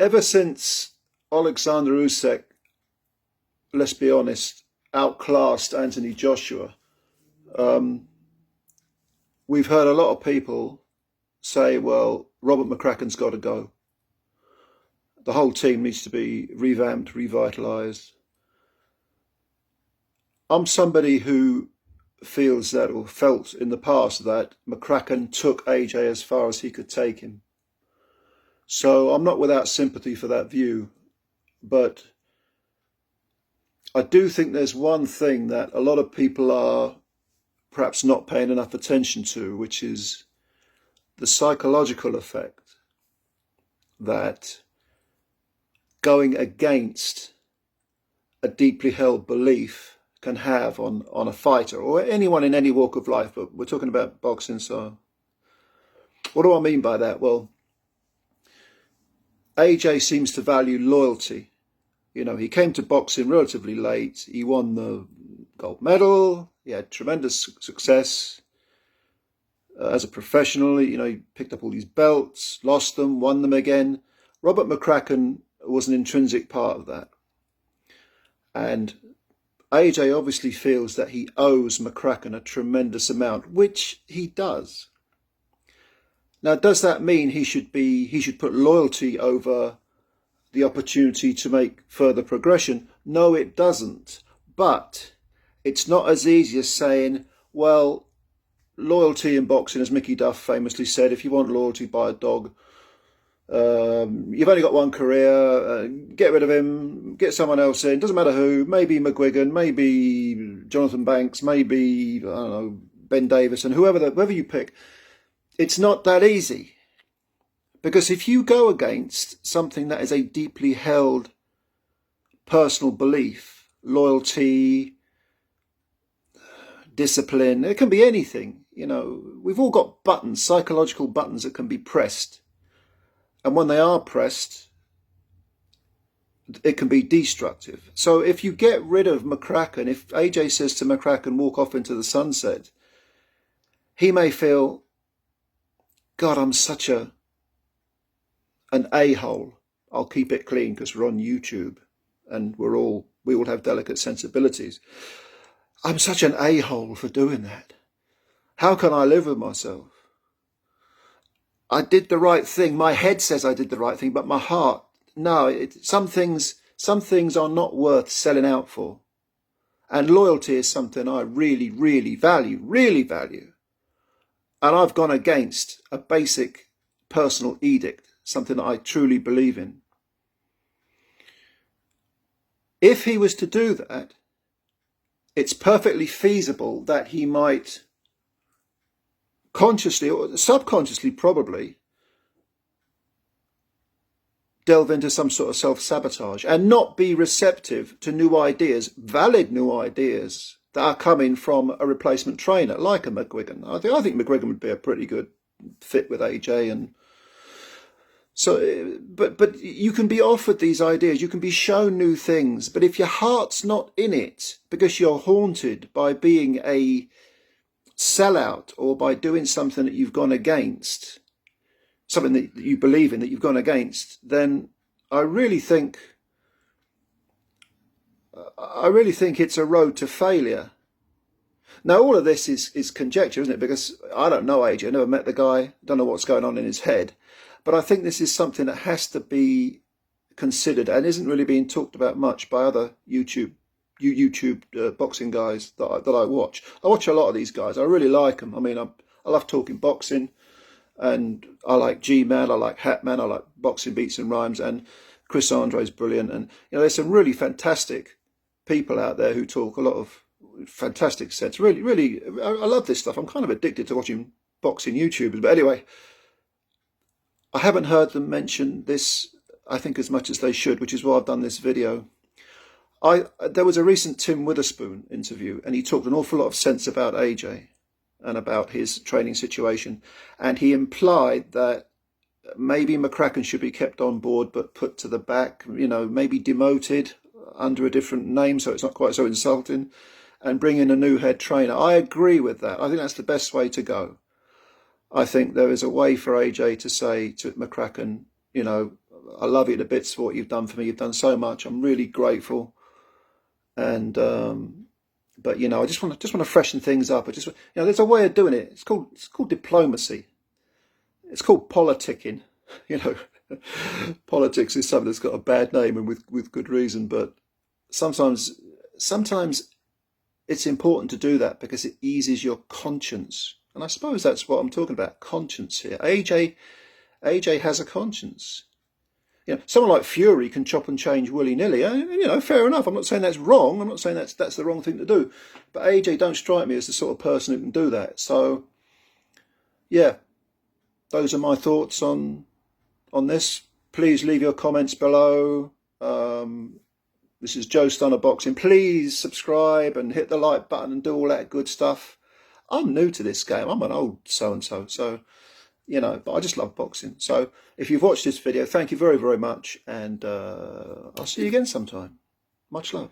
Ever since Alexander Usyk, let's be honest, outclassed Anthony Joshua, we've heard a lot of people say, well, Robert McCracken's got to go. The whole team needs to be revamped, revitalised. I'm somebody who feels that, or felt in the past, that McCracken took AJ as far as he could take him. So I'm not without sympathy for that view, but I do think there's one thing that a lot of people are perhaps not paying enough attention to, which is the psychological effect that going against a deeply held belief can have on a fighter or anyone in any walk of life, but we're talking about boxing, so what do I mean by that? Well, AJ seems to value loyalty. You know, he came to boxing relatively late. He won the gold medal. He had tremendous success as a professional. You know, he picked up all these belts, lost them, won them again. Robert McCracken was an intrinsic part of that. And AJ obviously feels that he owes McCracken a tremendous amount, which he does. Now, does that mean he should put loyalty over the opportunity to make further progression? No, it doesn't. But it's not as easy as saying, well, loyalty in boxing, as Mickey Duff famously said, if you want loyalty, buy a dog. You've only got one career, get rid of him, get someone else in, doesn't matter who, maybe McGuigan, maybe Jonathan Banks, maybe, I don't know, Ben Davis, and whoever you pick. It's not that easy. Because if you go against something that is a deeply held personal belief, loyalty, discipline, it can be anything, you know, we've all got buttons, psychological buttons that can be pressed. And when they are pressed, it can be destructive. So if you get rid of McCracken, if AJ says to McCracken, walk off into the sunset, he may feel, God, I'm such an a-hole. I'll keep it clean because we're on YouTube and we all have delicate sensibilities. I'm such an a-hole for doing that. How can I live with myself? I did the right thing. My head says I did the right thing, but my heart, no. Some things are not worth selling out for. And loyalty is something I really, really value, And I've gone against a basic personal edict, something that I truly believe in. If he was to do that, it's perfectly feasible that he might consciously or subconsciously probably delve into some sort of self-sabotage and not be receptive to new ideas, valid new ideas that are coming from a replacement trainer like a McGuigan. I think McGuigan would be a pretty good fit with AJ, and so but you can be offered these ideas, you can be shown new things, but if your heart's not in it because you're haunted by being a sellout or by doing something that you've gone against, something that you believe in that you've gone against, then I really think it's a road to failure. Now, all of this is conjecture, isn't it? Because I don't know AJ, I never met the guy, don't know what's going on in his head. But I think this is something that has to be considered and isn't really being talked about much by other YouTube boxing guys that I watch. I watch a lot of these guys. I really like them. I mean, I love talking boxing, and I like G-Man, I like Hatman, I like Boxing Beats and Rhymes, and Chris Andre's brilliant. And you know, there's some really fantastic people out there who talk a lot of fantastic sense. Really, I love this stuff. I'm kind of addicted to watching boxing YouTubers. But anyway, I haven't heard them mention this, I think, as much as they should, which is why I've done this video. There was a recent Tim Witherspoon interview, and he talked an awful lot of sense about AJ and about his training situation. And he implied that maybe McCracken should be kept on board but put to the back, you know, maybe demoted under a different name so it's not quite so insulting, and bring in a new head trainer. I agree with that. I think that's the best way to go. I think there is a way for AJ to say to McCracken, you know, I love you to bits for what you've done for me. You've done so much. I'm really grateful. And but you know, I just want to freshen things up. I just, you know, there's a way of doing it. It's called diplomacy. It's called politicking. You know, politics is something that's got a bad name and with good reason. But sometimes it's important to do that because it eases your conscience. And I suppose that's what I'm talking about, conscience here. AJ has a conscience. You know, someone like Fury can chop and change willy-nilly. You know, fair enough. I'm not saying that's wrong. I'm not saying that's the wrong thing to do. But AJ don't strike me as the sort of person who can do that. So, yeah, those are my thoughts on this. Please leave your comments below. This is Joe Stunner Boxing. Please subscribe and hit the like button and do all that good stuff. I'm new to this game. I'm an old so-and-so. So, you know, but I just love boxing. So if you've watched this video, thank you very, very much. And I'll see you again sometime. Much love.